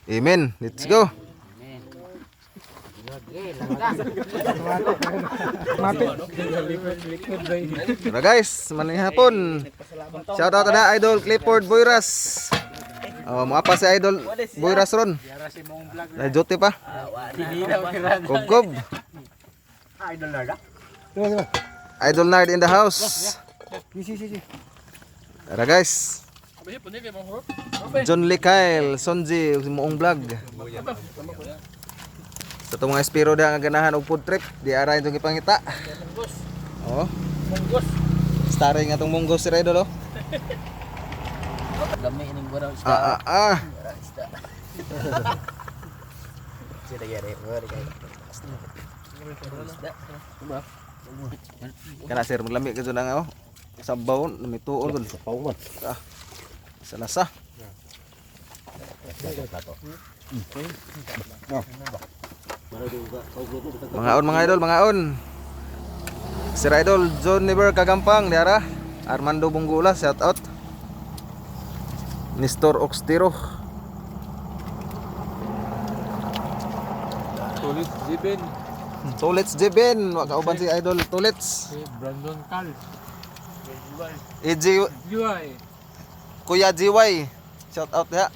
Amen. Let's go. Tara guys, maning hapon. Shout out na Idol Clifford Boyras. Oh, mga pa si Idol Boyras ron. Najote pa. Kob. Idol Nard in the house. Tara guys. John Lee Kyle, Sonji, moong vlog. Sa itong mga espiro na nga ganahan og food trip, di ara itong ipangita. Oh. Munggos. Starring atong munggos si Idol oh. Dami ning guraw isda. Isda. Sira yare, wala kay. Isda. Kana sir malami ka nga oh. Sabaw namituon gud sabaw man. Salasa. Mga idol, mga on. Sir Idol John Never Kagampang diara. Armando Bunggula, shout out. Nestor Oxtiro. Tulits Jeben, wa kauban si Idol Tulits. Brandon Cal. EJ UI. Kuya GY. Shout out ya.